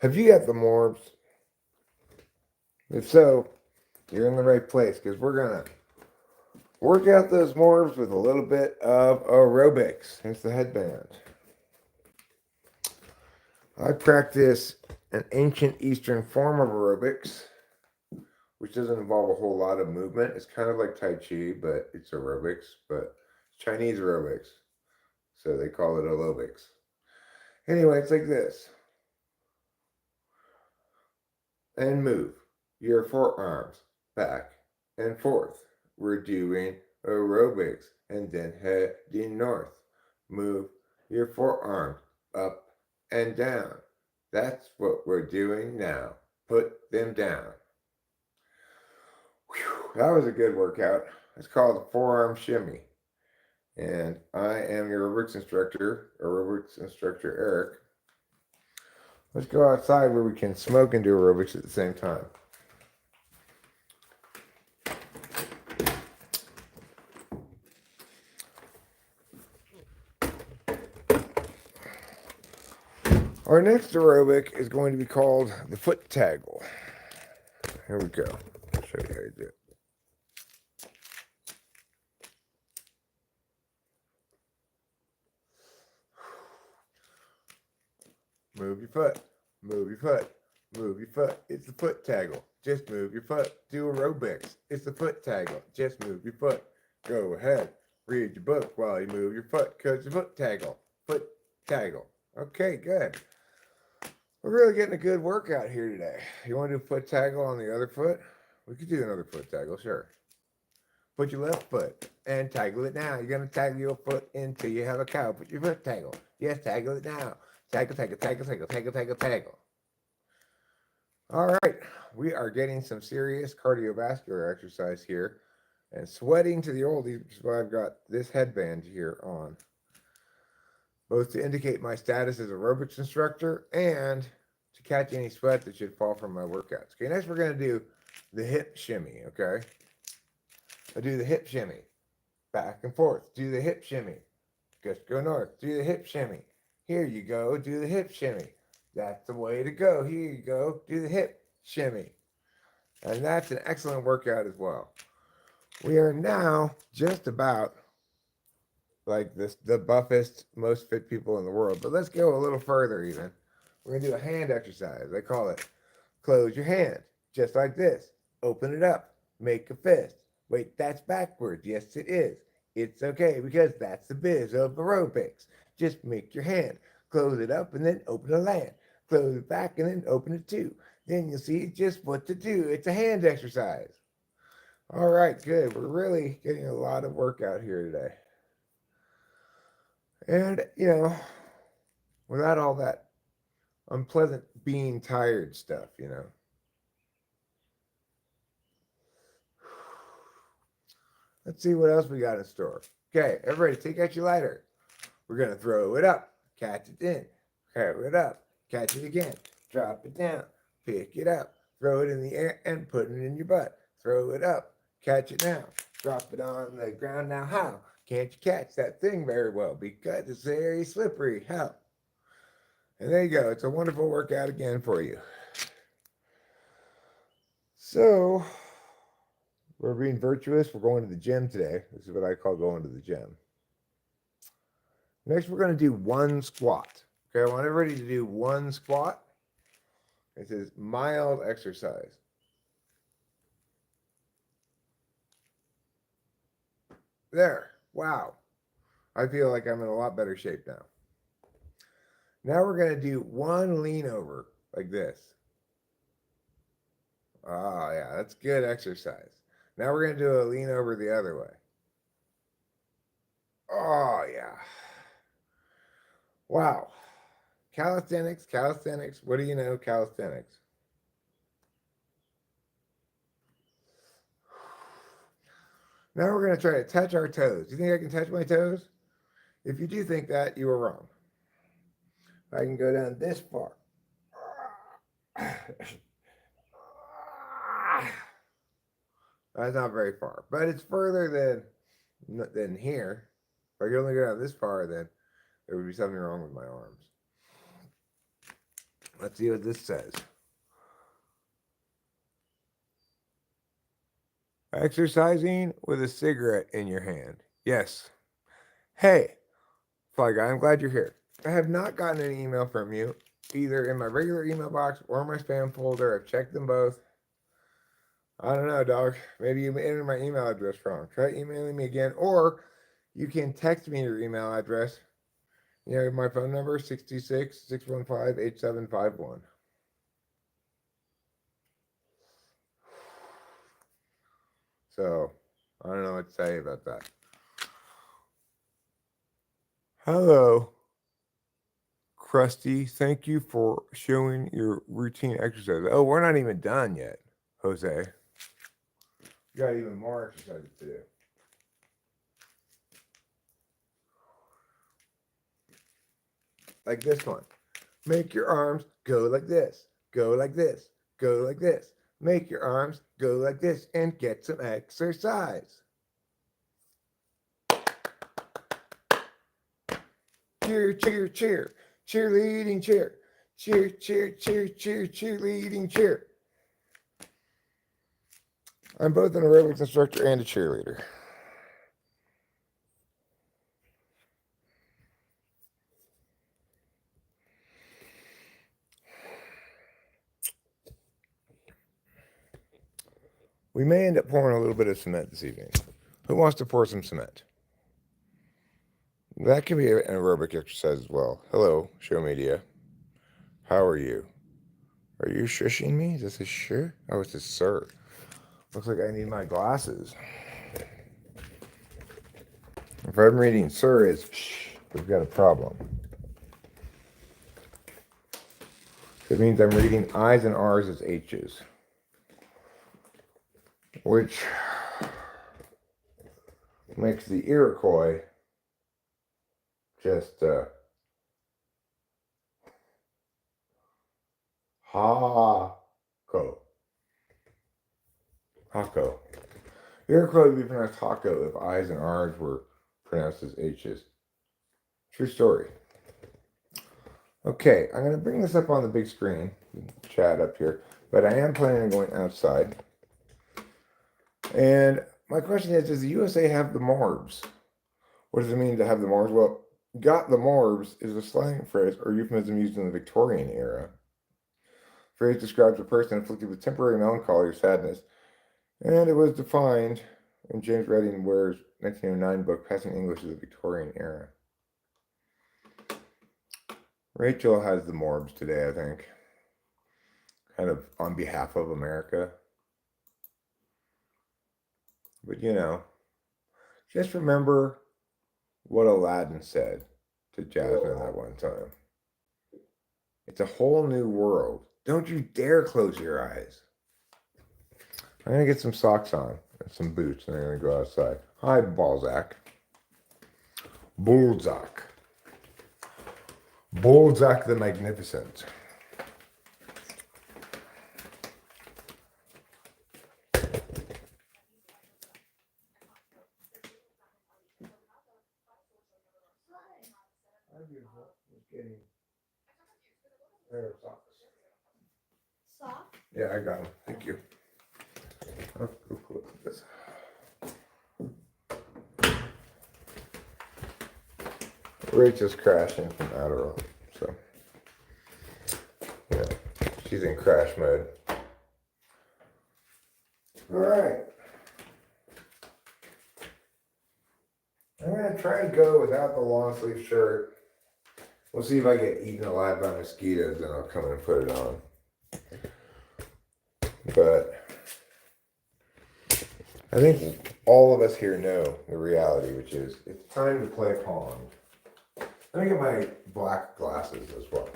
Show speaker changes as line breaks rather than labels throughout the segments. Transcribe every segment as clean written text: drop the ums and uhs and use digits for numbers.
Have you got the Morbs? If so, you're in the right place because we're going to work out those Morbs with a little bit of aerobics. Hence the headband. I practice an ancient Eastern form of aerobics, which doesn't involve a whole lot of movement. It's kind of like Tai Chi, but it's aerobics, but it's Chinese aerobics. So they call it Aerobics. Anyway, it's like this. And move your forearms back and forth. We're doing aerobics and then heading north. Move your forearms up and down. That's what we're doing now. Put them down. Whew, that was a good workout. It's called a forearm shimmy. And I am your aerobics instructor Eric. Let's go outside where we can smoke and do aerobics at the same time. Our next aerobic is going to be called the foot taggle. Here we go. I'll show you how to do it. Move your foot. Move your foot. Move your foot. It's the foot taggle. Just move your foot. Do aerobics. It's the foot taggle. Just move your foot. Go ahead. Read your book while you move your foot because the foot taggle. Foot taggle. Okay, good. We're really getting a good workout here today. You want to do a foot taggle on the other foot? We could do another foot taggle, sure. Put your left foot and taggle it now. You're going to taggle your foot until you have a cow. Put your foot taggle. Yes, taggle it now. Taggle, taggle, taggle, taggle, taggle, taggle, taggle. All right. We are getting some serious cardiovascular exercise here and sweating to the oldies, which is why I've got this headband here on. Both to indicate my status as aerobics instructor and to catch any sweat that should fall from my workouts. Okay, next we're going to do the hip shimmy, okay? I'll do the hip shimmy. Back and forth. Do the hip shimmy. Just go north. Do the hip shimmy. Here you go. Do the hip shimmy. That's the way to go. Here you go. Do the hip shimmy. And that's an excellent workout as well. We are now just about like this, the buffest, most fit people in the world. But let's go a little further even. We're going to do a hand exercise. They call it close your hand. Just like this. Open it up. Make a fist. Wait, that's backwards. Yes, it is. It's okay because that's the biz of aerobics. Just make your hand. Close it up and then open the land. Close it back and then open it too. Then you'll see just what to do. It's a hand exercise. All right, good. We're really getting a lot of workout here today. And, without all that unpleasant being tired stuff, Let's see what else we got in store. Okay, everybody take out your lighter. We're going to throw it up, catch it in, throw it up, catch it again, drop it down, pick it up, throw it in the air, and put it in your butt. Throw it up, catch it now, drop it on the ground. Now how? Can't you catch that thing very well because it's very slippery? How? And there you go. It's a wonderful workout again for you. So, we're being virtuous. We're going to the gym today. This is what I call going to the gym. Next, we're going to do one squat. Okay, I want everybody to do one squat. This is mild exercise. There. Wow. I feel like I'm in a lot better shape now. Now we're going to do one lean over like this. Oh, yeah, that's good exercise. Now we're going to do a lean over the other way. Oh, yeah. Wow. Calisthenics. What do you know, calisthenics? Now we're going to try to touch our toes. Do you think I can touch my toes? If you do think that, you are wrong. I can go down this far. That's not very far, but it's further than here. If I could only go down this far, then there would be something wrong with my arms. Let's see what this says. Exercising with a cigarette in your hand. Yes. Hey, Fly Guy, I'm glad you're here. I have not gotten an email from you, either in my regular email box or my spam folder. I've checked them both. I don't know, dog. Maybe you entered my email address wrong. Try emailing me again, or you can text me your email address. You know, my phone number, 626-615-8751. So, I don't know what to say about that. Hello, Krusty. Thank you for showing your routine exercise. Oh, we're not even done yet, Jose. We got even more exercises to do. Like this one. Make your arms go like this. Go like this. Go like this. Make your arms go like this and get some exercise. Cheer, cheer, cheer. Cheerleading cheer. Cheer, cheer, cheer, cheer, cheerleading cheer. I'm both an aerobics instructor and a cheerleader. We may end up pouring a little bit of cement this evening. Who wants to pour some cement? That can be an aerobic exercise as well. Hello, show media. How are you? Are you shushing me? Is this a sure? Oh, it's a sir. Looks like I need my glasses. If I'm reading sir is shh, we've got a problem. It means I'm reading I's and R's as H's. Which makes the Iroquois just ha-ko. Hako. Iroquois would be pronounced Hako if I's and R's were pronounced as H's. True story. Okay, I'm going to bring this up on the big screen, chat up here, but I am planning on going outside. And my question is, does the USA have the Morbs? What does it mean to have the Morbs? Well, got the Morbs is a slang phrase or euphemism used in the Victorian era. The phrase describes a person afflicted with temporary melancholy or sadness, and it was defined in James Redding Ware's 1909 book, Passing English of the Victorian Era. Rachel has the Morbs today, I think. Kind of on behalf of America. But you know, just remember what Aladdin said to Jasmine that one time. It's a whole new world. Don't you dare close your eyes. I'm going to get some socks on and some boots, and I'm going to go outside. Hi, Balzac. Balzac. Balzac the Magnificent. Getting a pair of socks. Socks? Yeah, I got them. Thank you. Oh, look at this. Rachel's crashing from Adderall, so yeah, she's in crash mode. All right. I'm gonna try to go without the long sleeve shirt. We'll see if I get eaten alive by mosquitoes, and I'll come and put it on. But I think all of us here know the reality, which is it's time to play pong. Let me get my black glasses as well.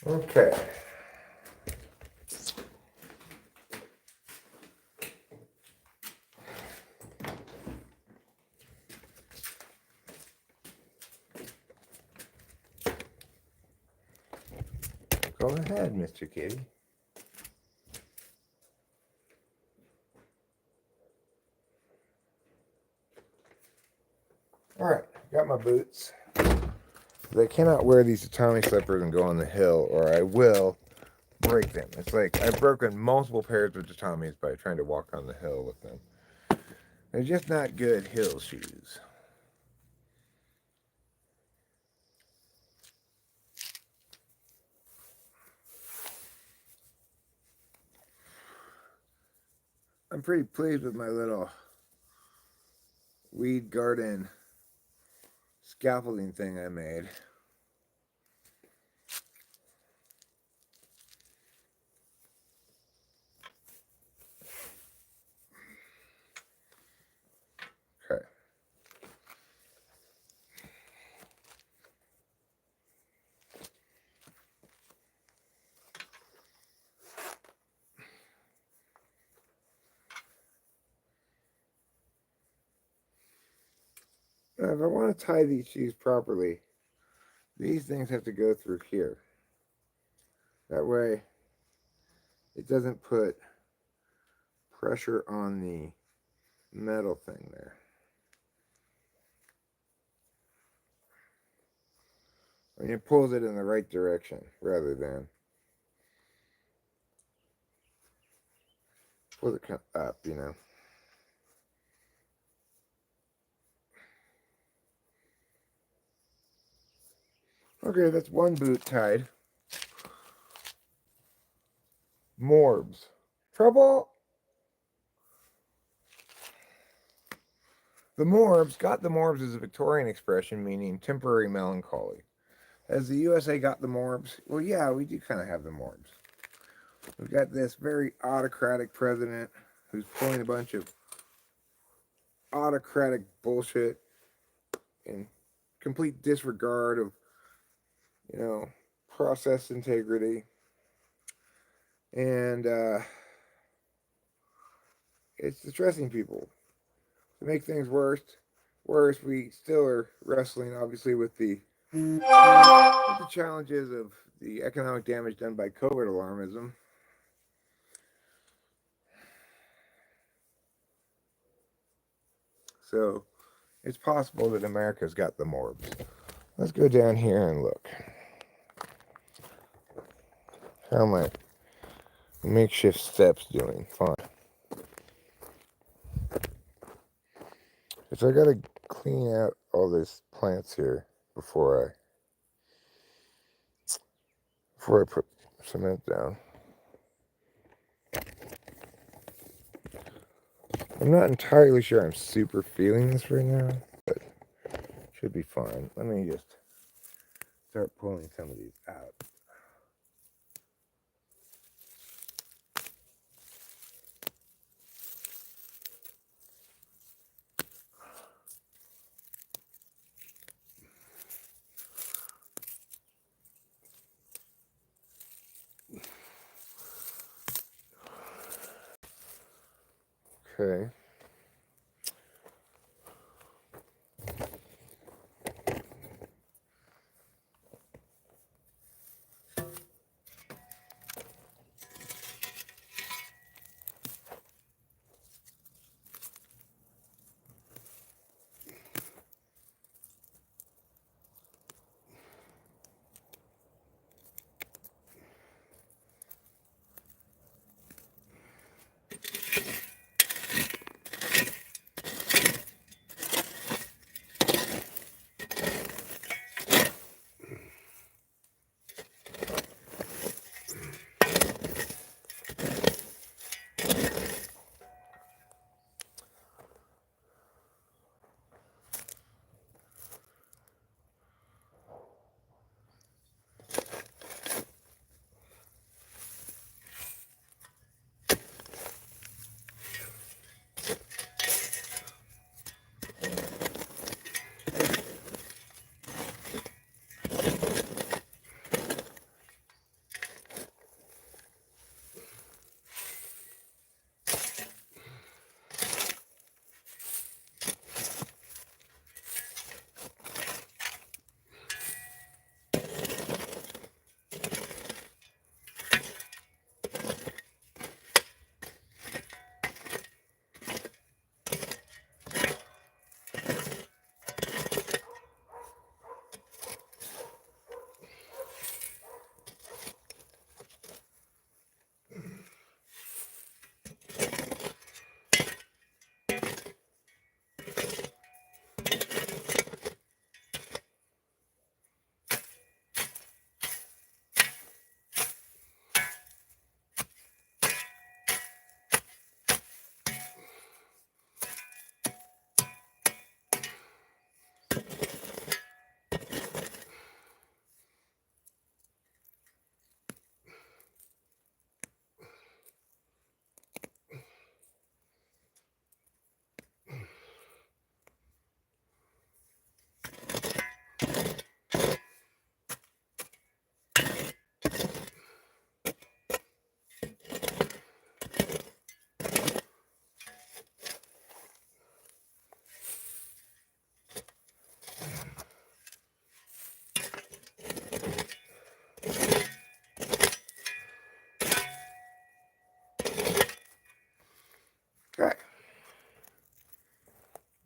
Okay. Go ahead, Mr. Kitty. Alright, got my boots. They cannot wear these tatami slippers and go on the hill, or I will break them. It's like I've broken multiple pairs of tatamis by trying to walk on the hill with them. They're just not good hill shoes. I'm pretty pleased with my little weed garden scaffolding thing I made. Okay. Now, if I want to tie these shoes properly, these things have to go through here. That way, it doesn't put pressure on the metal thing there. I mean, it pulls it in the right direction rather than pull it up, you know. Okay, that's one boot tied. Morbs. Trouble? The Morbs got the Morbs as a Victorian expression meaning temporary melancholy. Has the USA got the Morbs? Well, yeah, we do kind of have the Morbs. We've got this very autocratic president who's pulling a bunch of autocratic bullshit in complete disregard of, you know, process integrity. And it's distressing people. To make things worse, we still are wrestling, obviously, with the challenges of the economic damage done by COVID alarmism. So it's possible that America's got the Morbs. Let's go down here and look. How are my makeshift steps doing? Fine. So I gotta clean out all these plants here before I put cement down. I'm not entirely sure I'm super feeling this right now, but should be fine. Let me just start pulling some of these out. Okay.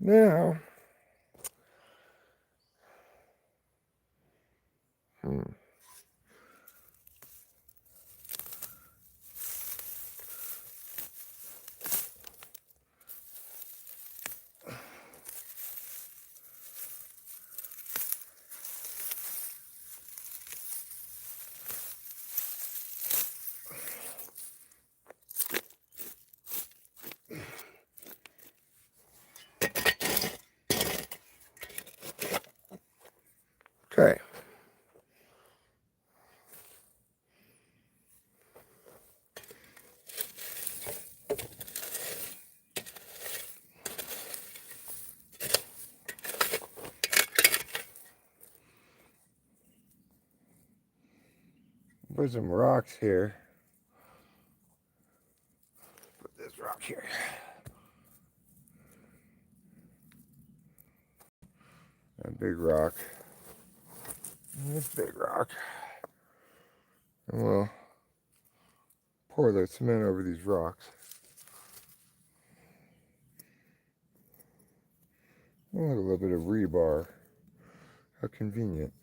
Now, okay. Put some rocks here. Put this rock here. A big rock. And this big rock. And we'll pour the cement over these rocks. Oh, a little bit of rebar. How convenient.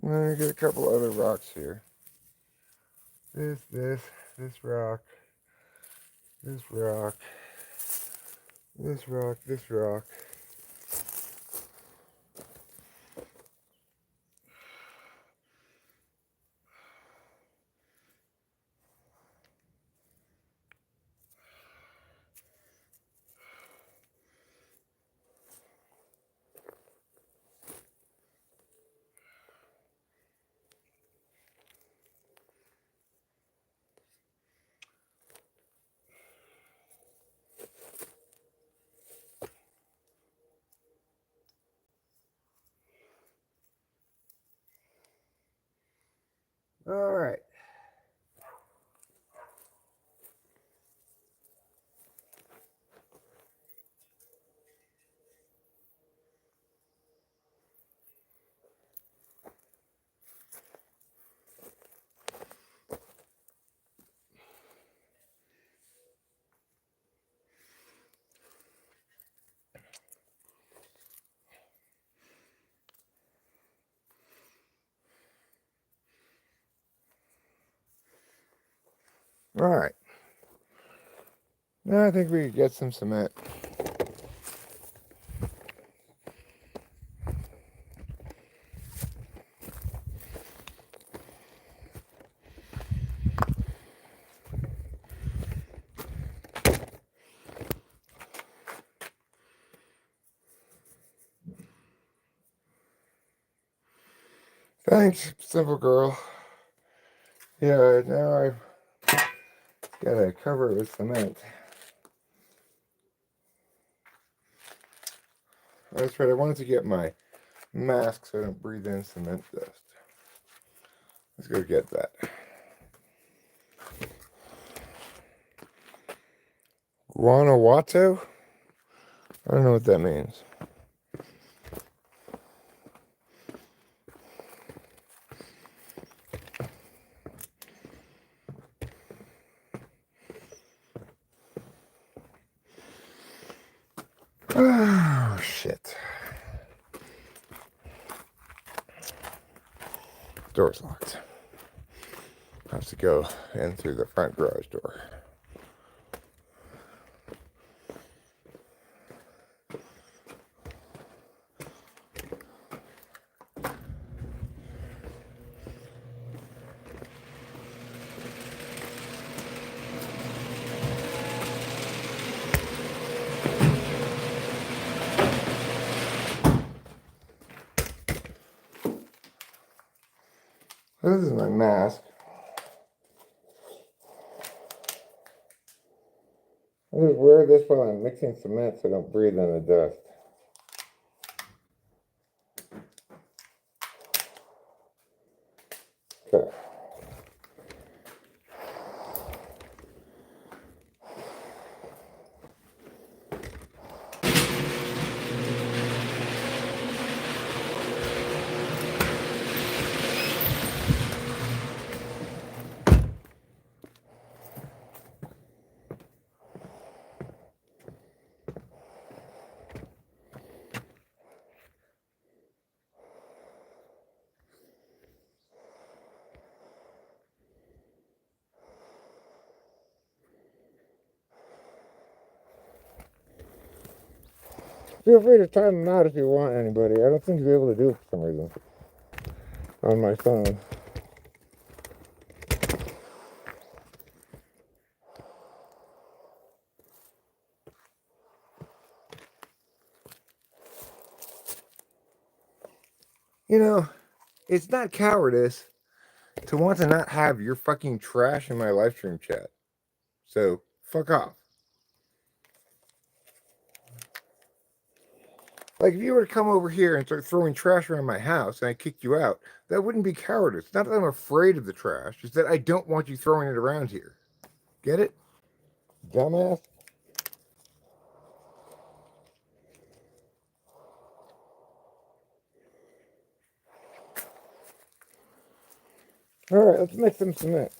I'm gonna get a couple other rocks here. This rock, this rock, this rock, this rock. All right. All right. Now I think we could get some cement. Thanks, simple girl. Yeah, now I've got to cover it with cement. That's right, I wanted to get my mask so I don't breathe in cement dust. Let's go get that. Guanajuato? I don't know what that means. Oh, shit. Door's locked. I have to go in through the front garage door. This is my mask. I just wear this while I'm mixing cement so I don't breathe in the dust. Okay. Feel free to time them out if you want, anybody. I don't seem to be able to do it for some reason on my phone. You know, it's not cowardice to want to not have your fucking trash in my live stream chat. So, fuck off. Like, if you were to come over here and start throwing trash around my house and I kicked you out, that wouldn't be cowardice. It's not that I'm afraid of the trash, it's that I don't want you throwing it around here. Get it? Dumbass. Alright, let's make some cement.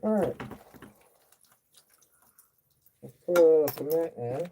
Alright. Let's put a little cement in.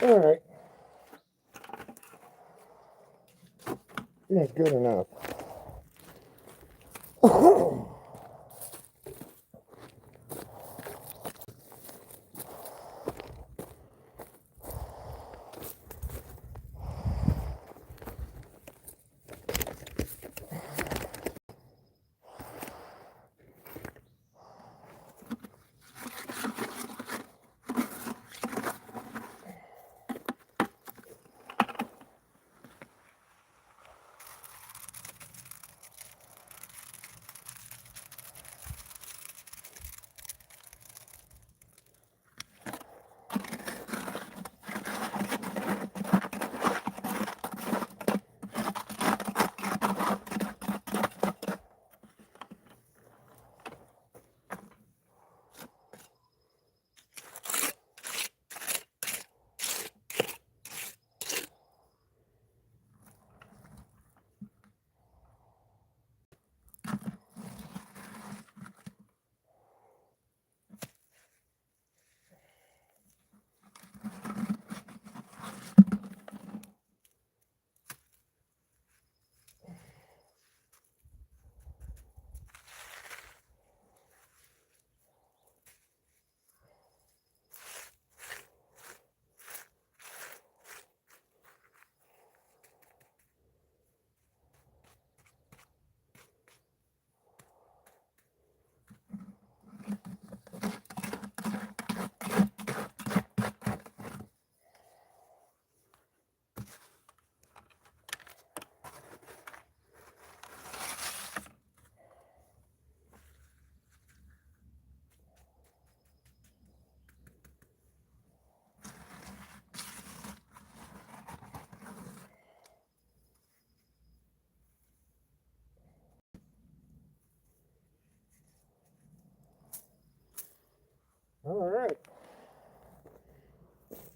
Alright. That's good enough.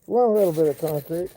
One little bit of concrete.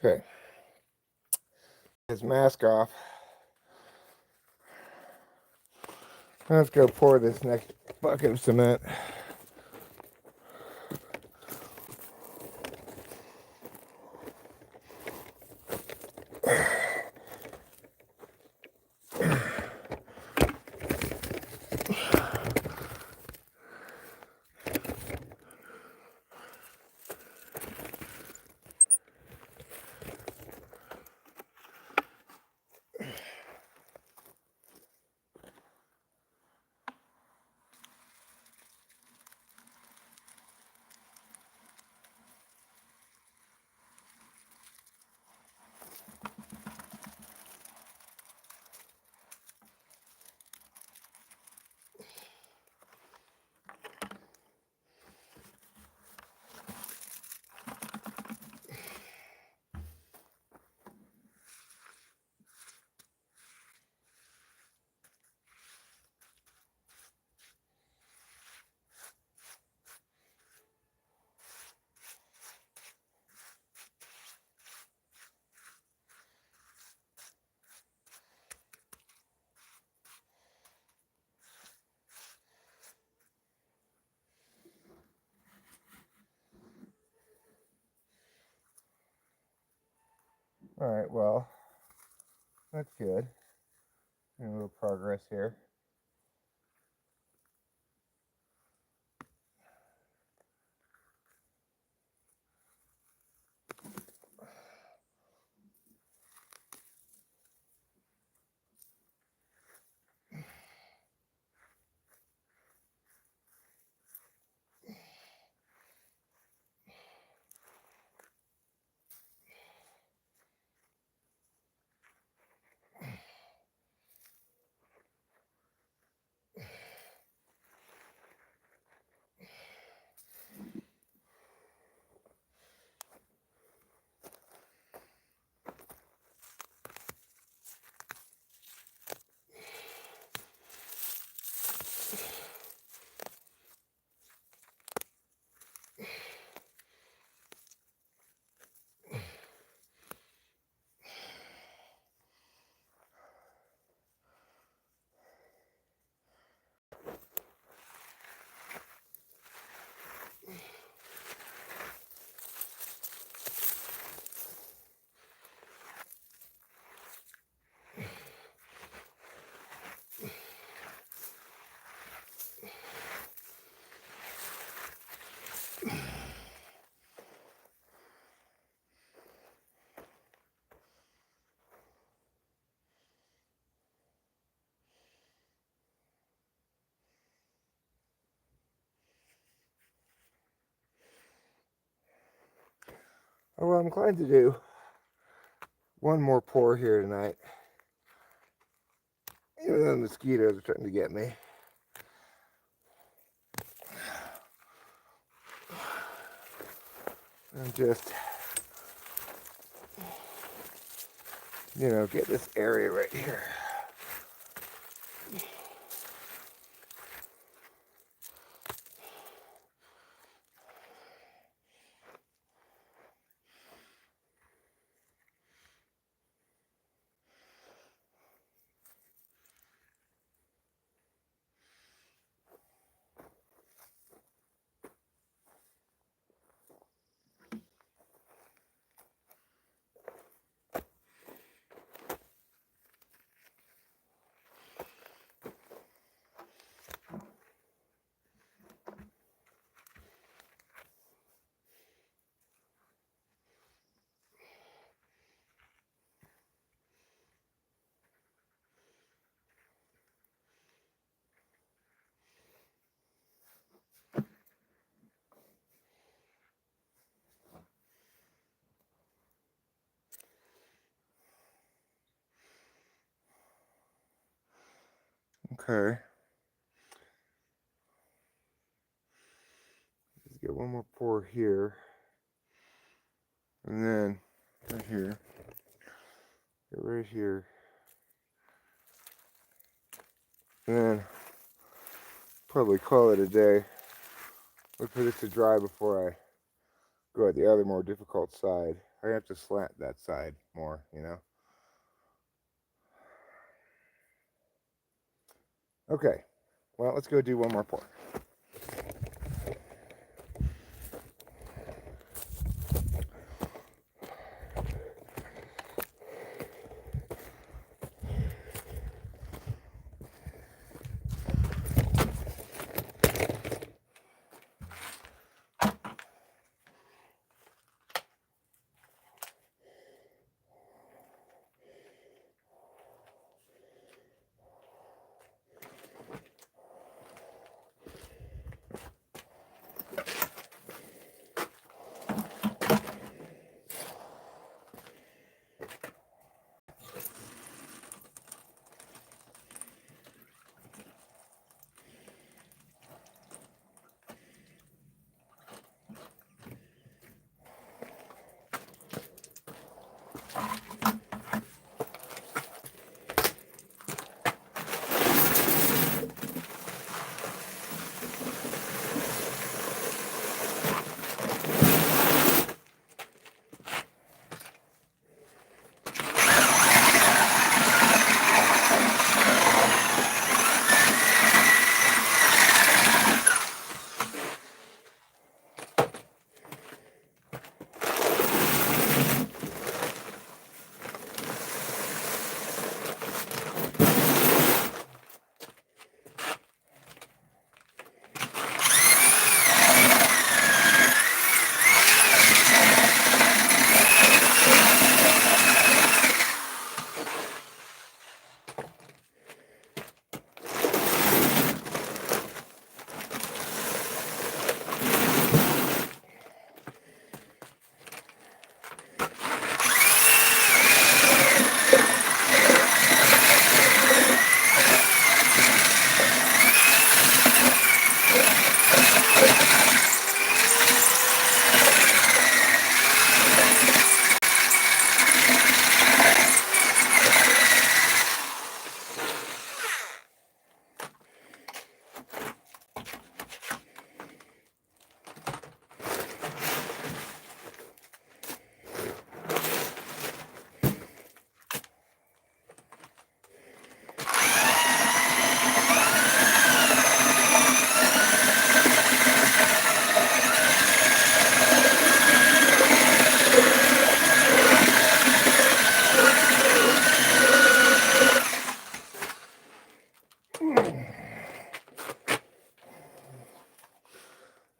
Okay. His mask off. Let's go pour this next bucket of cement. All right, well, that's good. A little progress here. Oh, well, I'm inclined to do one more pour here tonight. Even though the mosquitoes are trying to get me. And just, get this area right here. Okay. Let's get one more pour here. And then right here. Get right here. And then probably call it a day. Look for this to dry before I go at the other more difficult side. I have to slant that side more, Okay. Well, let's go do one more pour.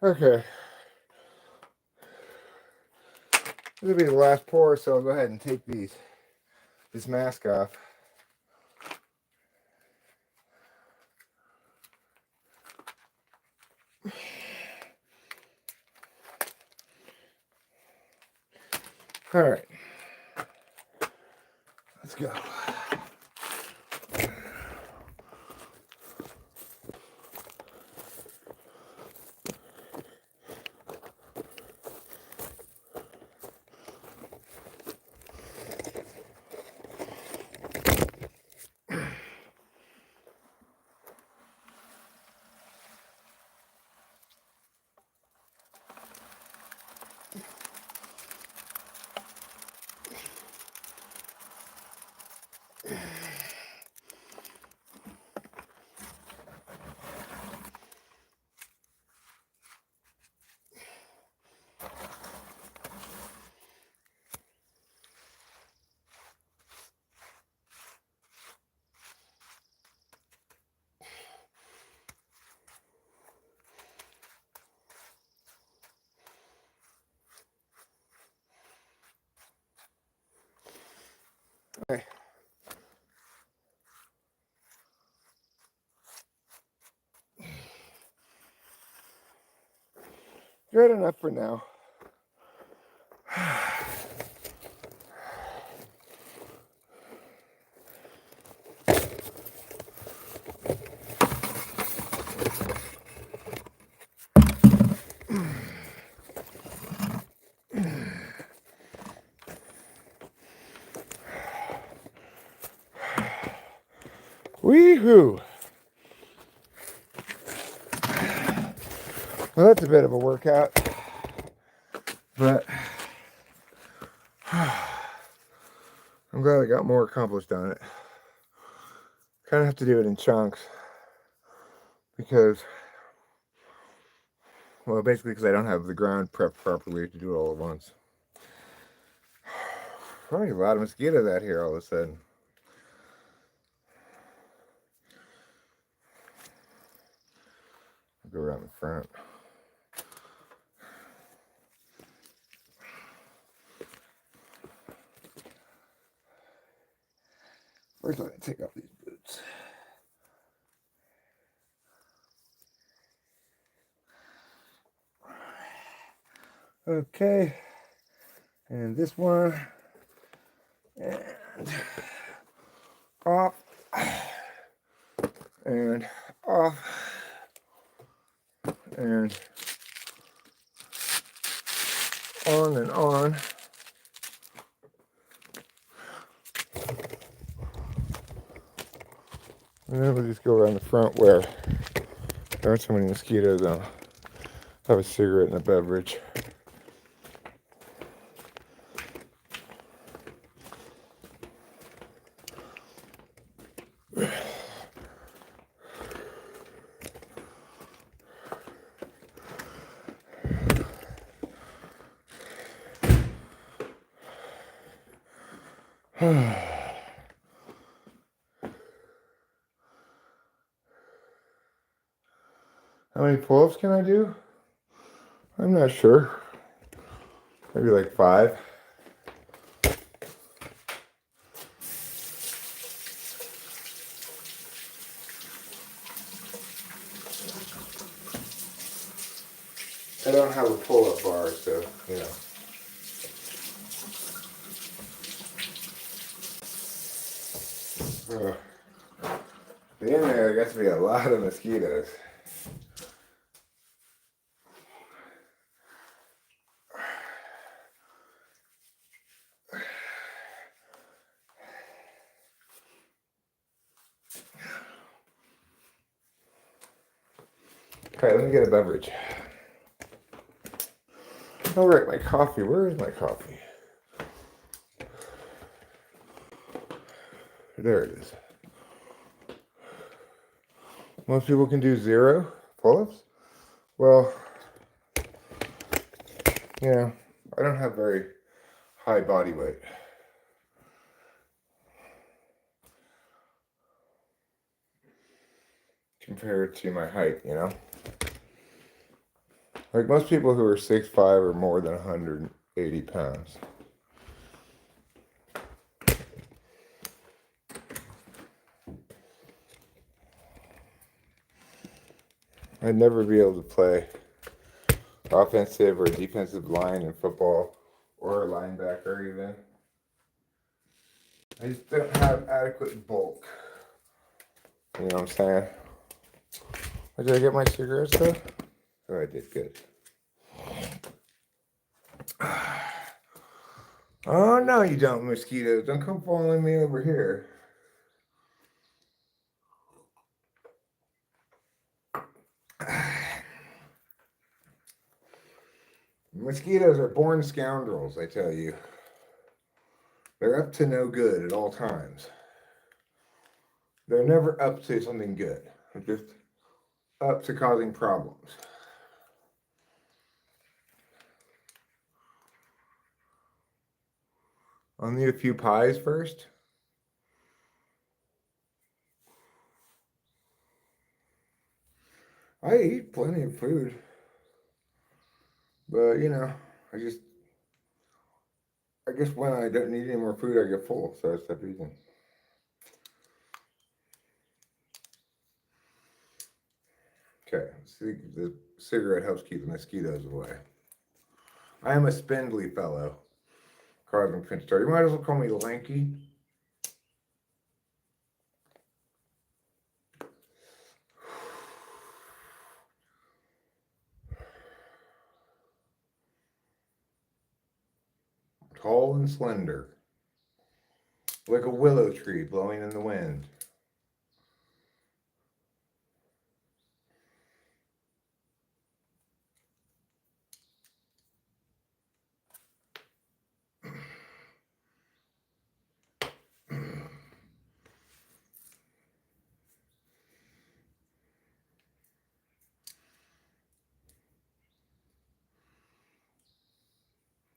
Okay. This will be the last pour, so I'll go ahead and take this mask off. All right. Let's go. Okay. Good enough for now. Wee-hoo! Well, that's a bit of a workout, but I'm glad I got more accomplished on it. Kind of have to do it in chunks because, well, basically because I don't have the ground prepped properly to do it all at once. Probably a lot of mosquitoes out here all of a sudden. I'll go around the front. First, let me take off these boots. Okay, and this one, and off, and off, and on and on. And then we'll just go around the front where there aren't so many mosquitoes. I'll have a cigarette and a beverage. How many pull-ups can I do? I'm not sure. Maybe like 5. I don't have a pull-up bar, so, you know. In there gets to be a lot of mosquitoes. Okay, let me get a beverage. All right, my coffee. Where is my coffee? There it is. Most people can do 0 pull-ups. Well, yeah, I don't have very high body weight. Compared to my height, you know? Like most people who are 6'5" are more than 180 pounds. I'd never be able to play offensive or defensive line in football or a linebacker even. I just don't have adequate bulk. You know what I'm saying? Did I get my cigarettes though? Oh, I did. Good. Oh, no, you don't, mosquitoes. Don't come following me over here. Mosquitoes are born scoundrels, I tell you. They're up to no good at all times. They're never up to something good. They're just up to causing problems. I'll need a few pies first. I eat plenty of food. But, you know, I guess when I don't need any more food, I get full. So I stop eating. Okay, see, the cigarette helps keep the mosquitoes away. I am a spindly fellow. Carbon print star. You might as well call me lanky. Tall and slender. Like a willow tree blowing in the wind.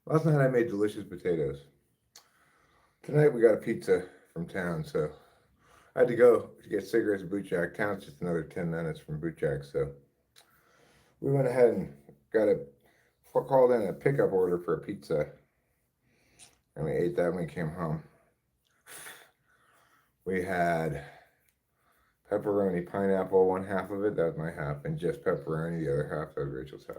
Last night I made delicious potatoes. Tonight we got a pizza from town, so I had to go to get cigarettes at Boot Jack. Town's just another 10 minutes from Boot Jack, so we went ahead and called in a pickup order for a pizza, and we ate that when we came home. We had pepperoni, pineapple, one half of it, that was my half, and just pepperoni, the other half, that was Rachel's half.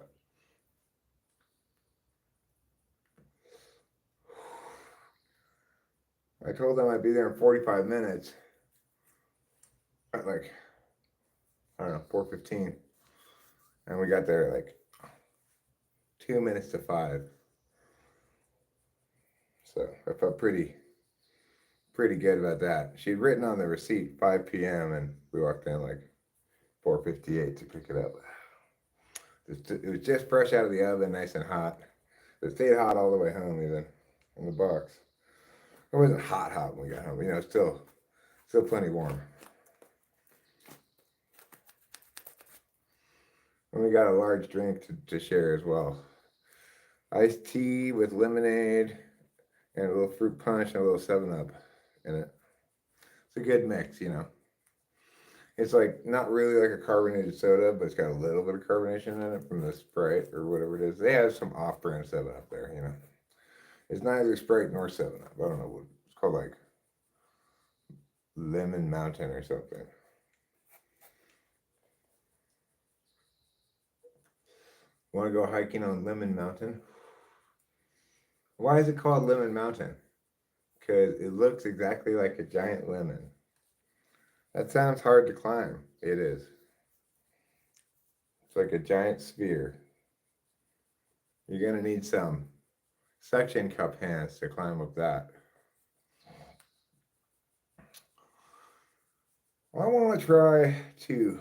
I told them I'd be there in 45 minutes. At like, I don't know, 4:15. And we got there at like 2 minutes to 5. So I felt pretty good about that. She'd written on the receipt 5 p.m. and we walked in like 4:58 to pick it up. It was just fresh out of the oven, nice and hot. It stayed hot all the way home even in the box. It wasn't hot when we got home, you know, still plenty warm. And we got a large drink to share as well. Iced tea with lemonade and a little fruit punch and a little 7-Up in it. It's a good mix, you know. It's like not really like a carbonated soda, but it's got a little bit of carbonation in it from the Sprite or whatever it is. They have some off-brand 7-Up there, you know. It's neither Sprite nor 7-Up. I don't know what it's called, like Lemon Mountain or something. Want to go hiking on Lemon Mountain? Why is it called Lemon Mountain? Because it looks exactly like a giant lemon. That sounds hard to climb. It is. It's like a giant sphere. You're going to need some suction cup hands to climb up that. I want to try to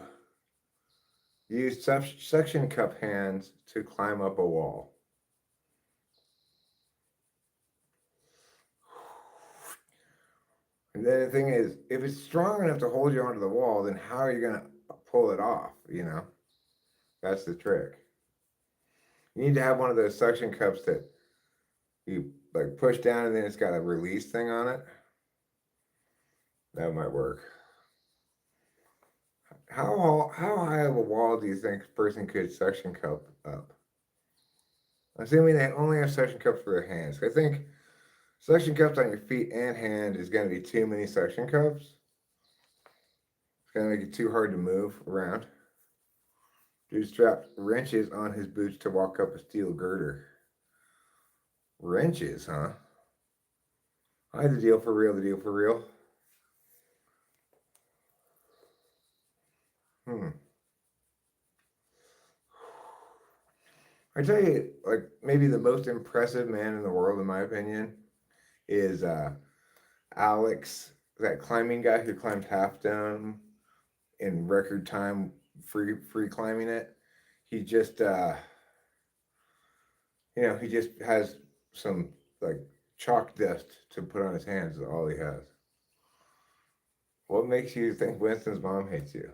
use suction cup hands to climb up a wall. And then the thing is, if it's strong enough to hold you onto the wall, then how are you going to pull it off, you know? That's the trick. You need to have one of those suction cups that you like push down and then it's got a release thing on it. That might work. How high of a wall do you think a person could suction cup up? Assuming they only have suction cups for their hands. I think suction cups on your feet and hand is going to be too many suction cups. It's going to make it too hard to move around. Dude strapped wrenches on his boots to walk up a steel girder. Wrenches, huh? Hi, the deal for real, the deal for real. I tell you, like, maybe the most impressive man in the world, in my opinion, is Alex, that climbing guy who climbed Half Dome in record time, free climbing it. He just he just has some like chalk dust to put on his hands. Is all he has. What makes you think Winston's mom hates you?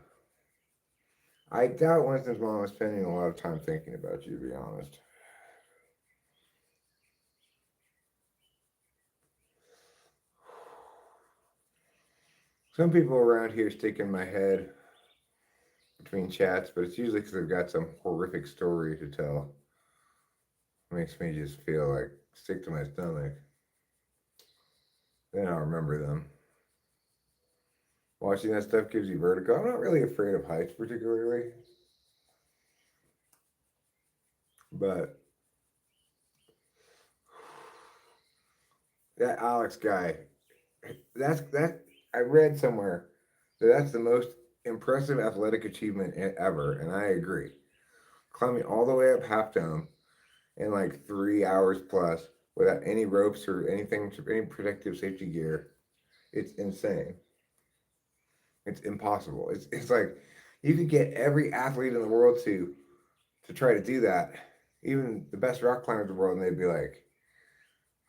I doubt Winston's mom is spending a lot of time thinking about you, to be honest. Some people around here stick in my head between chats, but it's usually because they've got some horrific story to tell. It makes me just feel like sick to my stomach. Then I'll remember them. Watching that stuff gives you vertigo. I'm not really afraid of heights particularly, but that Alex guy, that I read somewhere that that's the most impressive athletic achievement ever, and I agree. Climbing all the way up Half Dome in like 3 hours plus without any ropes or anything, any protective safety gear, it's insane. It's impossible. It's like you could get every athlete in the world to try to do that, even the best rock climbers in the world, and they'd be like,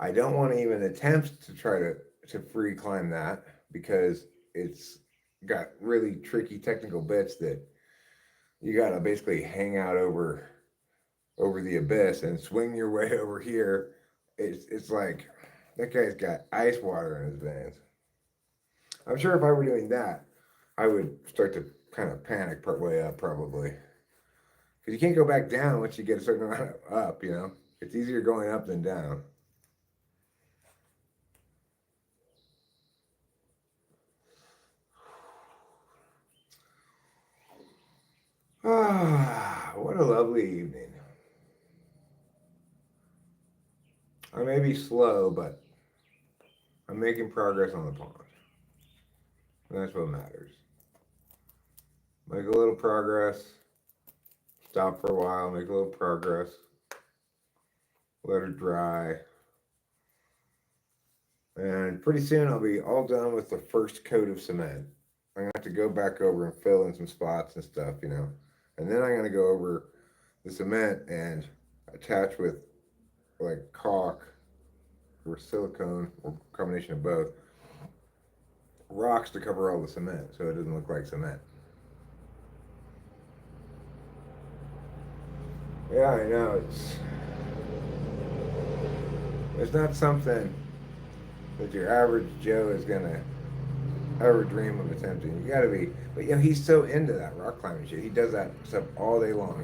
I don't want to even attempt to try to free climb that because it's got really tricky technical bits that you got to basically hang out over the abyss and swing your way over here. It's like that guy's got ice water in his veins. I'm sure if I were doing that, I would start to kind of panic part way up probably. Because you can't go back down once you get a certain amount of up, you know? It's easier going up than down. Ah, what a lovely evening. I may be slow, but I'm making progress on the pond. And that's what matters. Make a little progress, stop for a while, make a little progress, let it dry. And pretty soon I'll be all done with the first coat of cement. I'm gonna have to go back over and fill in some spots and stuff, you know. And then I'm gonna go over the cement and attach with like caulk or silicone or combination of both rocks to cover all the cement so it doesn't look like cement. Yeah, I know it's not something that your average Joe is gonna ever dream of attempting. You gotta be, but you know he's so into that rock climbing shit. He does that stuff all day long.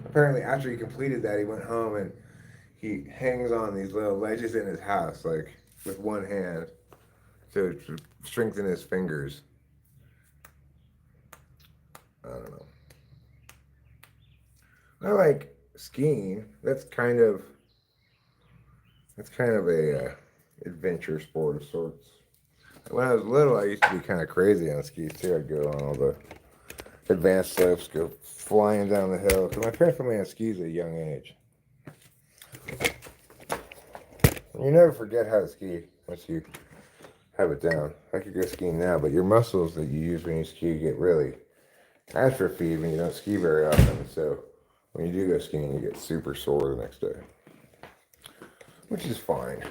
Apparently, after he completed that, he went home and he hangs on these little ledges in his house, like with one hand, to strengthen his fingers. I don't know. I like skiing. That's kind of a adventure sport of sorts. When I was little, I used to be kind of crazy on skis too. I'd go on all the advanced slopes, go flying down the hill. Because my parents put me on skis at a young age. You never forget how to ski once you have it down. I could go skiing now, but your muscles that you use when you ski get really atrophied when you don't ski very often. So when you do go skiing, you get super sore the next day, which is fine.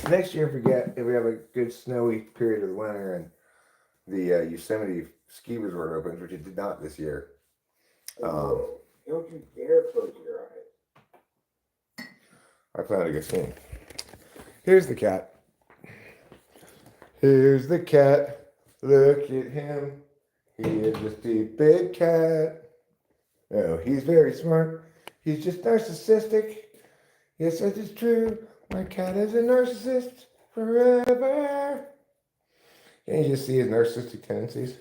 Next year, if we have a good snowy period of the winter and the Yosemite ski resort opens, which it did not this year. Don't you dare close your eyes. I plan to go skiing. Here's the cat. Here's the cat. Look at him. He is just a big cat. No, he's very smart. He's just narcissistic. Yes, that is true. My cat is a narcissist forever. Can you just see his narcissistic tendencies?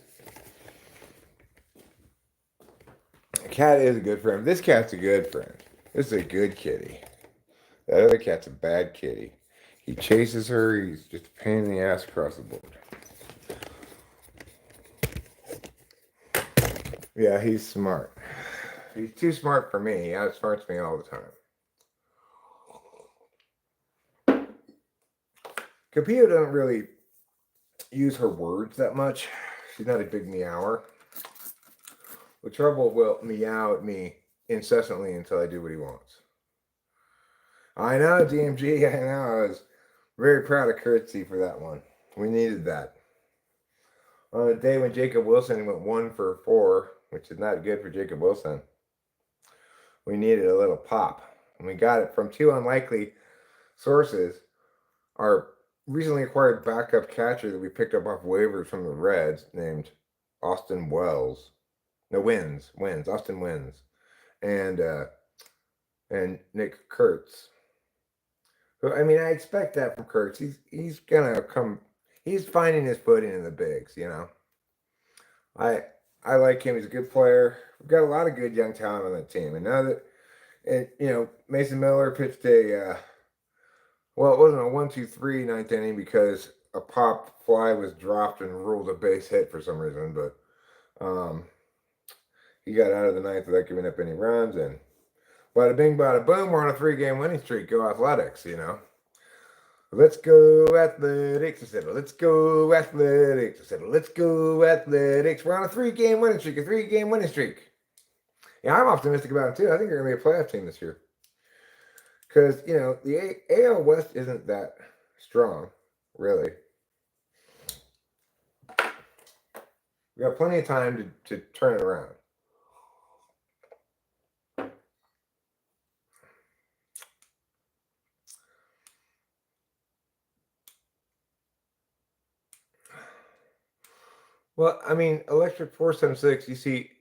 A cat is a good friend. This cat's a good friend. This is a good kitty. That other cat's a bad kitty. He chases her. He's just a pain in the ass across the board. Yeah, he's smart. He's too smart for me. He outsmarts me all the time. Capilla doesn't really use her words that much. She's not a big meower. The trouble will meow at me incessantly until I do what he wants. I know, DMG, I know. I was very proud of Curtsy for that one. We needed that. On a day when Jacob Wilson went 1 for 4, which is not good for Jacob Wilson, we needed a little pop. And we got it from 2 unlikely sources. Our recently acquired backup catcher that we picked up off waivers from the Reds named Austin Wells. No, Wins. Austin Wins. And Nick Kurtz. So, I mean, I expect that from Kurtz. He's gonna come. He's finding his footing in the bigs, you know. I like him. He's a good player. We've got a lot of good young talent on the team. And now that, Mason Miller pitched well, it wasn't a 1-2-3 ninth inning because a pop fly was dropped and ruled a base hit for some reason. But he got out of the ninth without giving up any runs. And bada bing, bada boom, we're on a 3-game winning streak. Go Athletics, you know. Let's go Athletics. I said, let's go Athletics. I said, let's go Athletics. We're on a 3-game winning streak. Yeah, I'm optimistic about it too. I think they're going to be a playoff team this year. Because, the AL West isn't that strong, really. We got plenty of time to turn it around. Well, I mean, Electric 476, you see,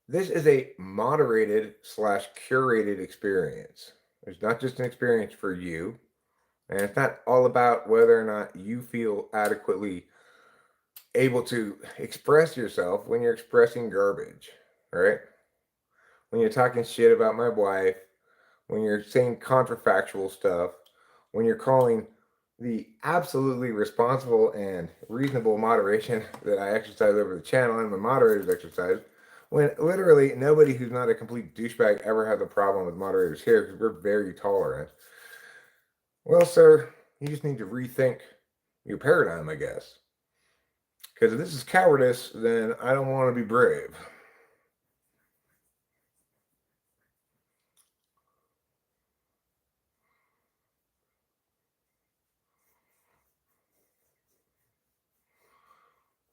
this is a moderated / curated experience. It's not just an experience for you. And it's not all about whether or not you feel adequately able to express yourself when you're expressing garbage, right? When you're talking shit about my wife, when you're saying contrafactual stuff, when you're calling the absolutely responsible and reasonable moderation that I exercise over the channel and the moderators exercise, when literally nobody who's not a complete douchebag ever has a problem with moderators here because we're very tolerant. Well, sir, you just need to rethink your paradigm, I guess. Because if this is cowardice, then I don't want to be brave.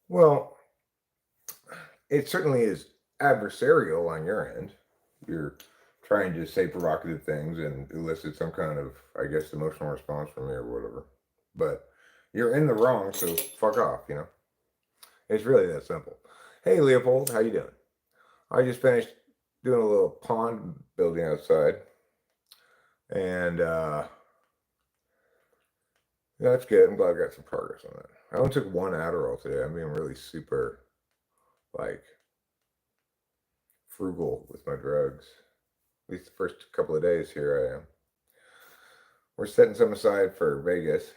Well, it certainly is adversarial on your end. You're trying to say provocative things and elicit some kind of, I guess, emotional response from me or whatever. But you're in the wrong, so fuck off, It's really that simple. Hey, Leopold, how you doing? I just finished doing a little pond building outside. And that's good. I'm glad I got some progress on that. I only took 1 Adderall today. I'm being really super, frugal with my drugs. At least the first couple of days here I am. We're setting some aside for Vegas.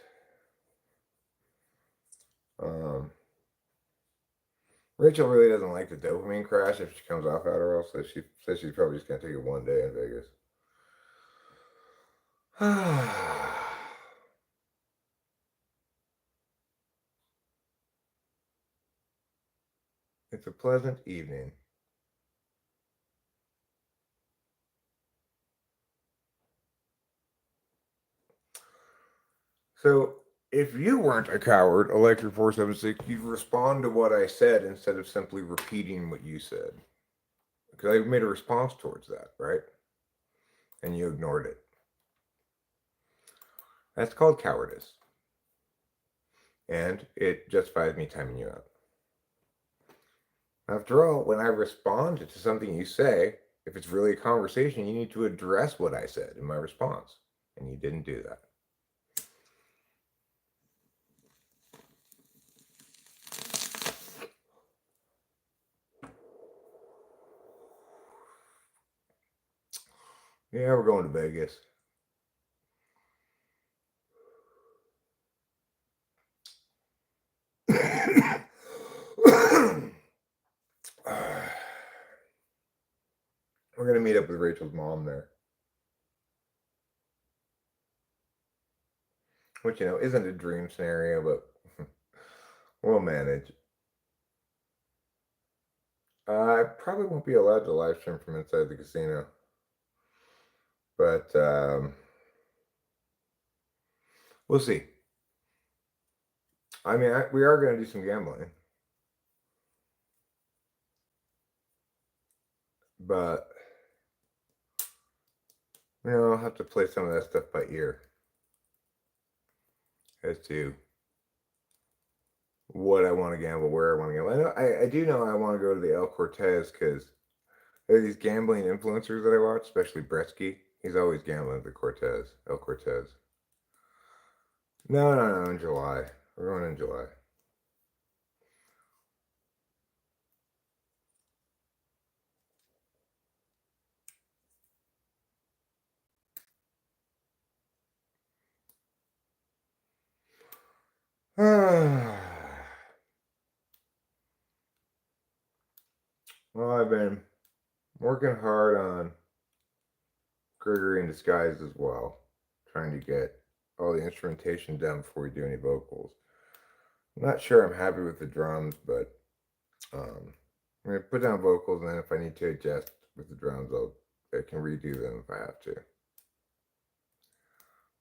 Rachel really doesn't like the dopamine crash if she comes off Adderall, so she says she's probably just going to take it 1 day in Vegas. It's a pleasant evening. So, if you weren't a coward, Electric 476, you'd respond to what I said instead of simply repeating what you said. Because I made a response towards that, right? And you ignored it. That's called cowardice. And it justifies me timing you out. After all, when I respond to something you say, if it's really a conversation, you need to address what I said in my response. And you didn't do that. Yeah, we're going to Vegas. We're going to meet up with Rachel's mom there. Which, you know, isn't a dream scenario, but we'll manage. I probably won't be allowed to live stream from inside the casino. But we'll see. I mean, we are going to do some gambling. But, you know, I'll have to play some of that stuff by ear as to what I want to gamble, where I want to gamble. I do know I want to go to the El Cortez because there are these gambling influencers that I watch, especially Bresky. He's always gambling at the Cortez, El Cortez. No, in July. We're going in July. Well, I've been working hard on Gregory in Disguise as well, trying to get all the instrumentation done before we do any vocals. I'm not sure I'm happy with the drums, but I'm going to put down vocals, and then if I need to adjust with the drums, I can redo them if I have to.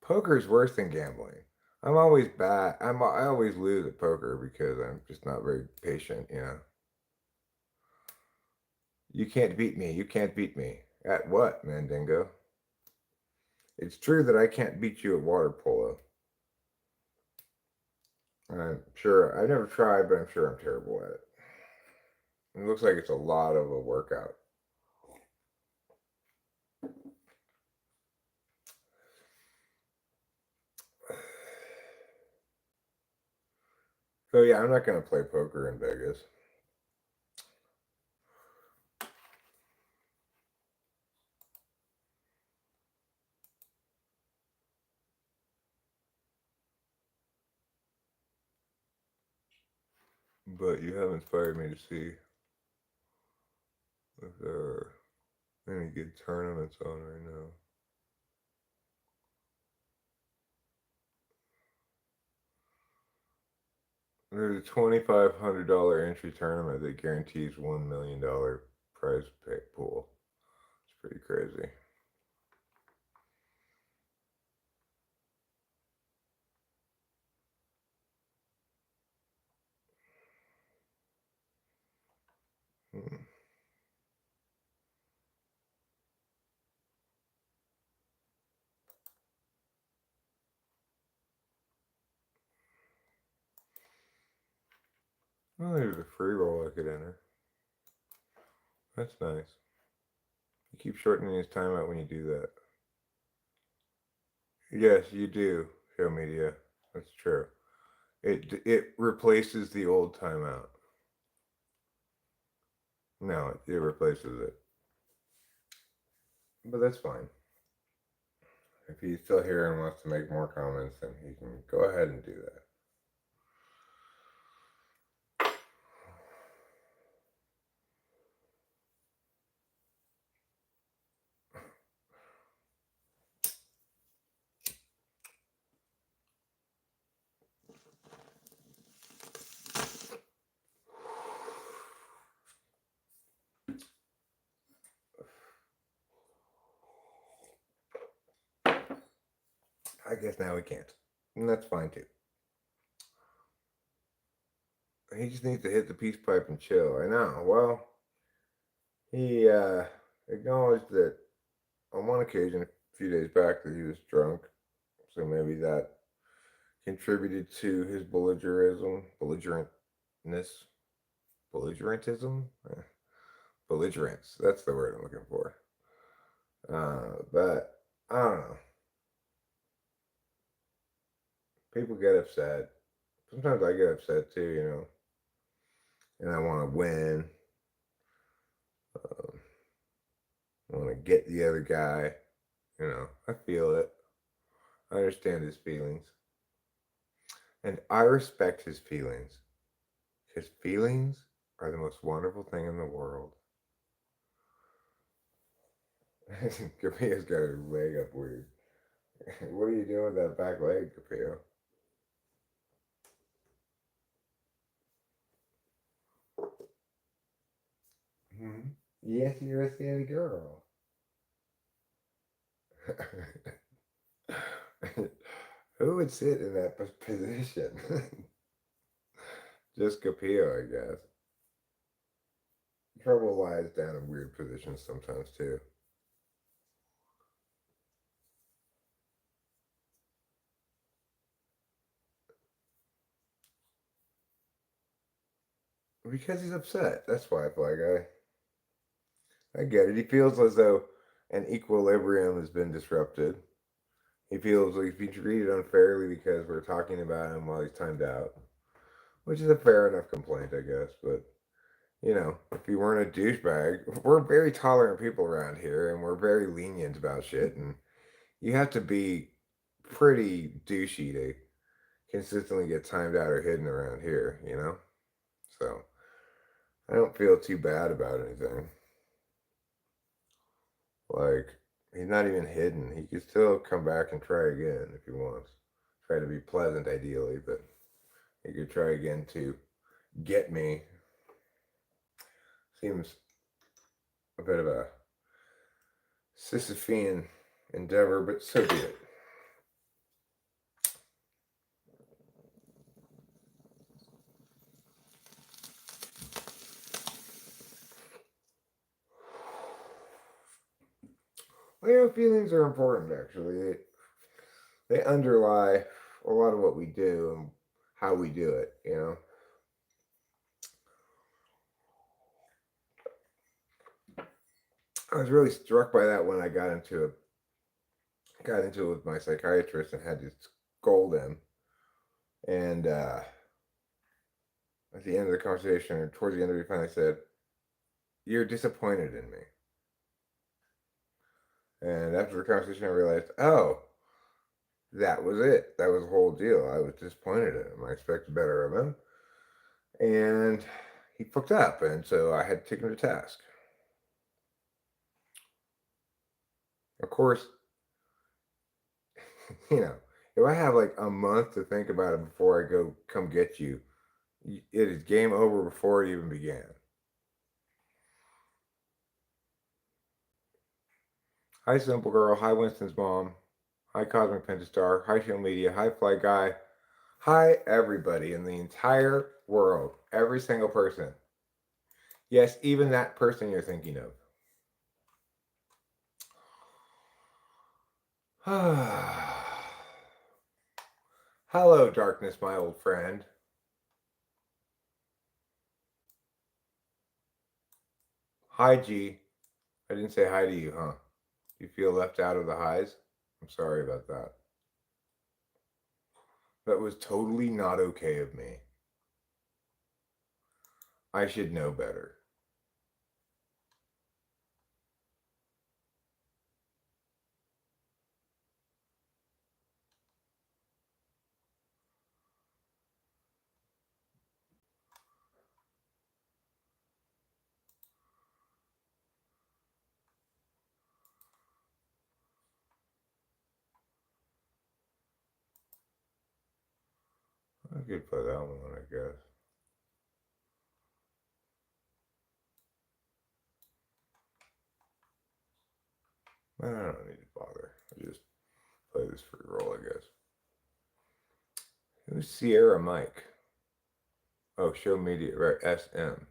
Poker's worse than gambling. I'm always bad. I always lose at poker because I'm just not very patient, you know. You can't beat me. You can't beat me. At what, Mandingo? It's true that I can't beat you at water polo. I'm sure. I've never tried, but I'm sure I'm terrible at it. It looks like it's a lot of a workout. So yeah, I'm not going to play poker in Vegas. But you have inspired me to see if there are any good tournaments on right now. There's a $2,500 entry tournament that guarantees $1 million prize pool. It's pretty crazy. Well, there's a free roll I could enter. That's nice. You keep shortening his timeout when you do that. Yes, you do, show media. That's true. It replaces the old timeout. No, it replaces it. But that's fine. If he's still here and wants to make more comments, then he can go ahead and do that. I guess now we can't. And that's fine too. He just needs to hit the peace pipe and chill. I know. Well, he acknowledged that on one occasion, a few days back, that he was drunk. So maybe that contributed to his belligerantism. Belligerence. That's the word I'm looking for. But I don't know. People get upset. Sometimes I get upset too, you know. And I want to win. I want to get the other guy. You know, I feel it. I understand his feelings. And I respect his feelings. His feelings are the most wonderful thing in the world. Capio's got his leg up weird. What are you doing with that back leg, Capio? Hmm? Yes, you're a silly girl. Who would sit in that position? Just Capio, I guess. Trouble lies down in weird positions sometimes, too. Because he's upset. That's why, Fly Guy. I get it. He feels as though an equilibrium has been disrupted. He feels like he's treated unfairly because we're talking about him while he's timed out, which is a fair enough complaint, I guess. But, if you weren't a douchebag, we're very tolerant people around here and we're very lenient about shit. And you have to be pretty douchey to consistently get timed out or hidden around here. So I don't feel too bad about anything. Like, he's not even hidden. He could still come back and try again if he wants. Try to be pleasant, ideally, but he could try again to get me. Seems a bit of a Sisyphean endeavor, but so be it. Feelings are important, actually. They underlie a lot of what we do and how we do it. I was really struck by that when I got into it with my psychiatrist and had to scold him. And at the end of the conversation, or towards the end of it, he finally said, "You're disappointed in me." And after the conversation, I realized, oh, that was it. That was the whole deal. I was disappointed in him. I expected better of him. And he fucked up. And so I had to take him to task. Of course, if I have like a month to think about it before I go come get you, it is game over before it even began. Hi, Simple Girl. Hi, Winston's mom. Hi, Cosmic Pentastar. Hi, Show Media. Hi, Fly Guy. Hi, everybody in the entire world. Every single person. Yes, even that person you're thinking of. Hello, darkness, my old friend. Hi, G. I didn't say hi to you, huh? You feel left out of the highs? I'm sorry about that. That was totally not okay of me. I should know better. I could put that one on, I guess. I don't need to bother. I just play this free roll, I guess. Who's Sierra Mike? Oh, Show Media, right? SM.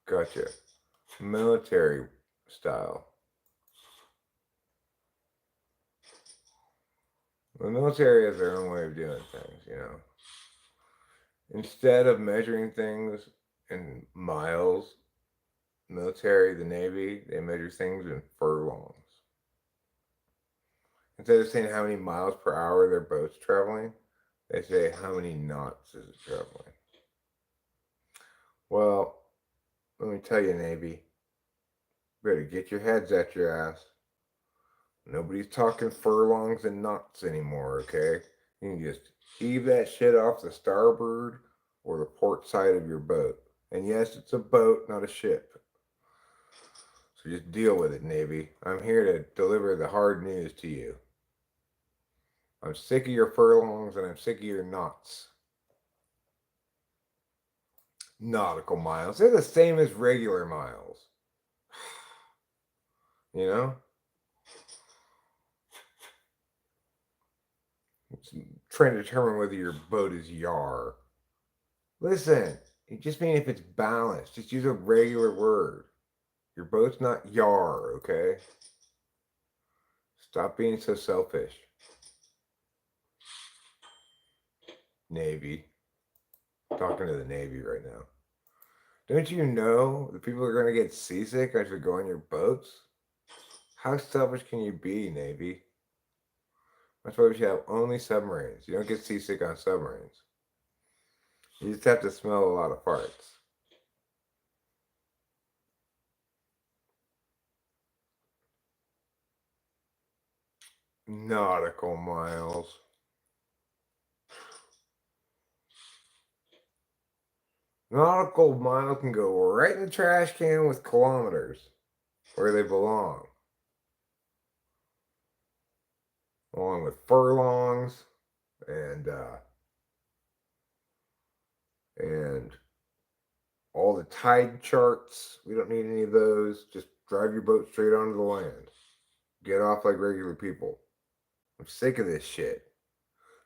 Gotcha. Military style. The military has their own way of doing things. Instead of measuring things in miles, military, the Navy, they measure things in furlongs. Instead of saying how many miles per hour their boat's traveling, they say how many knots is it traveling. Well, let me tell you, Navy, better get your heads at your ass. Nobody's talking furlongs and knots anymore, okay? You can just heave that shit off the starboard or the port side of your boat. And yes, it's a boat, not a ship. So just deal with it, Navy. I'm here to deliver the hard news to you. I'm sick of your furlongs and I'm sick of your knots. Nautical miles. They're the same as regular miles. You know? It's trying to determine whether your boat is yar. Listen, it just means if it's balanced. Just use a regular word. Your boat's not yar, okay? Stop being so selfish. Navy. Talking to the Navy right now. Don't you know that people are going to get seasick as you go on your boats? How selfish can you be, Navy? That's why we should have only submarines. You don't get seasick on submarines. You just have to smell a lot of farts. Nautical miles. Nautical miles can go right in the trash can with kilometers, where they belong. Along with furlongs and all the tide charts. We don't need any of those. Just drive your boat straight onto the land. Get off like regular people. I'm sick of this shit.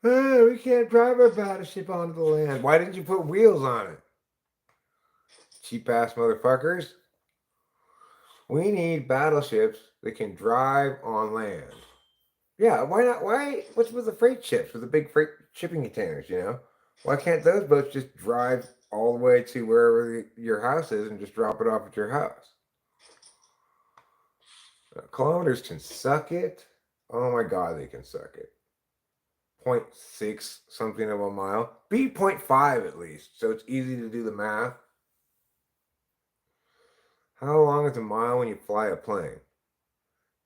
Oh, we can't drive our battleship onto the land. Why didn't you put wheels on it? Cheap ass motherfuckers. We need battleships that can drive on land. Yeah, why not? Why? What's with the freight ships, with the big freight shipping containers, you know? Why can't those boats just drive all the way to wherever your house is and just drop it off at your house? Kilometers can suck it. Oh my God, they can suck it. 0.6 something of a mile. Be 0.5 at least, so it's easy to do the math. How long is a mile when you fly a plane?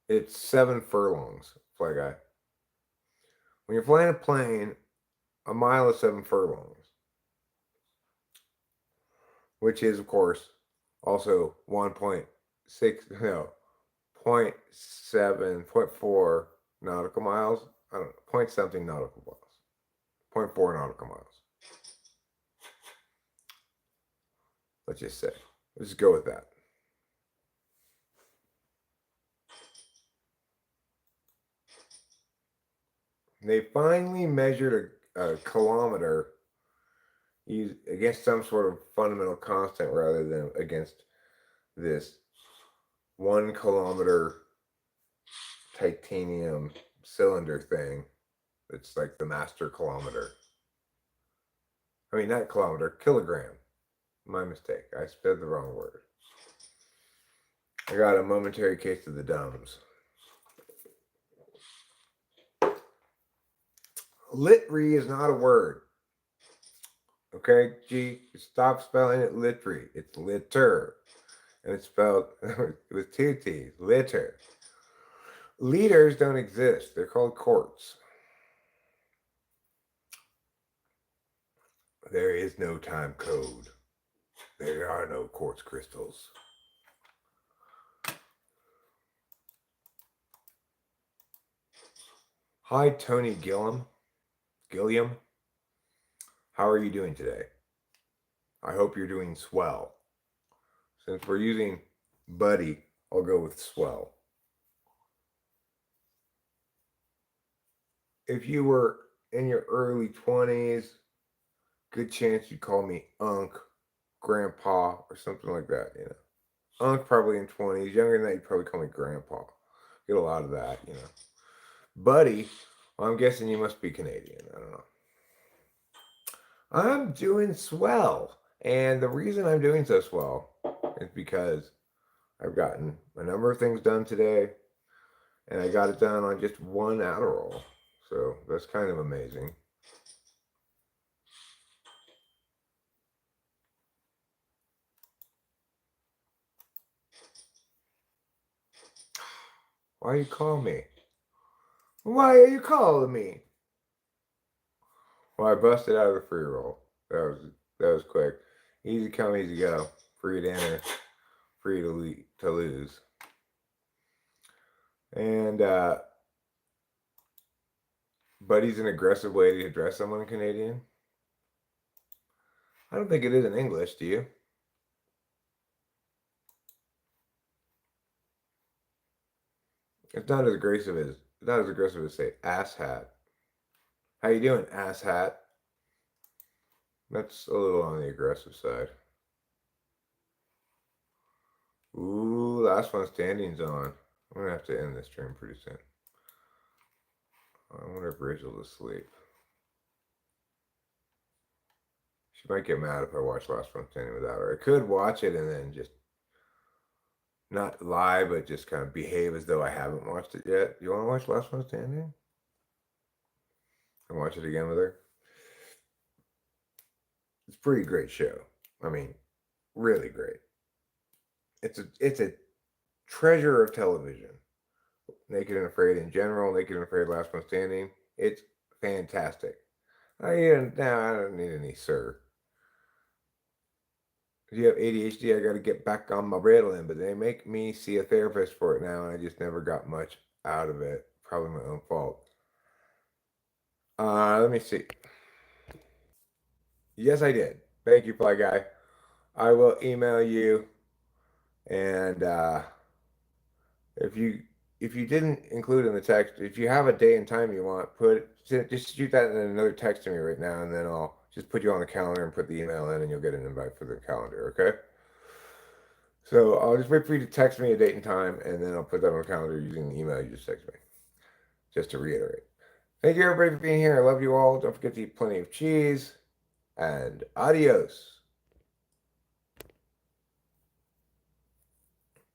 It's 7 furlongs, fly guy. When you're flying a plane, a mile is 7 furlongs, which is, of course, also 1.6, no, 0.7, 0.4 nautical miles. I don't know, point something nautical miles. 0.4 nautical miles. Let's just say. Let's just go with that. They finally measured a kilometer against some sort of fundamental constant rather than against this 1 kilometer titanium cylinder thing. It's like the master kilometer. I mean, not kilometer, kilogram. My mistake. I said the wrong word. I got a momentary case of the dumbs. Litry is not a word. Okay, G, stop spelling it litry. It's litter. And it's spelled with 2 T's. Litter. Liters don't exist. They're called quarts. There is no time code. There are no quartz crystals. Hi, Tony Gilliam. How are you doing today? I hope you're doing swell. Since we're using buddy, I'll go with swell. If you were in your early 20s, good chance you'd call me Unc, Grandpa, or something like that, you know. Unc probably in 20s. Younger than that, you'd probably call me Grandpa. Get a lot of that, you know. Buddy, well, I'm guessing you must be Canadian. I don't know. I'm doing swell. And the reason I'm doing so swell is because I've gotten a number of things done today, and I got it done on just 1 Adderall. So that's kind of amazing. Why are you calling me? Why are you calling me? Well, I busted out of the free roll. That was quick. Easy come, easy go. Free to enter, free to lose. And buddy's an aggressive way to address someone in Canadian. I don't think it is in English, do you? It's not as aggressive as say ass hat. How you doing, ass hat? That's a little on the aggressive side. Ooh, last one standing's on. I'm gonna have to end this stream pretty soon. I wonder if Rachel's asleep. She might get mad if I watch last one standing without her. I could watch it and then just not lie, but just kind of behave as though I haven't watched it yet. You want to watch last one standing? And watch it again with her? It's a pretty great show. I mean, really great. It's a treasure of television. Naked and Afraid in general, Naked and Afraid Last One Standing. It's fantastic. I don't need any sir. If you have ADHD, I got to get back on my Ritalin, but they make me see a therapist for it now, and I just never got much out of it. Probably my own fault. Let me see. Yes, I did. Thank you, Fly Guy. I will email you, and if you didn't include in the text, if you have a day and time you want, just shoot that in another text to me right now, and then I'll just put you on the calendar and put the email in, and you'll get an invite for the calendar. Okay. So I'll just wait for you to text me a date and time, and then I'll put that on the calendar using the email you just text me. Just to reiterate. Thank you everybody for being here. I love you all. Don't forget to eat plenty of cheese, and adios.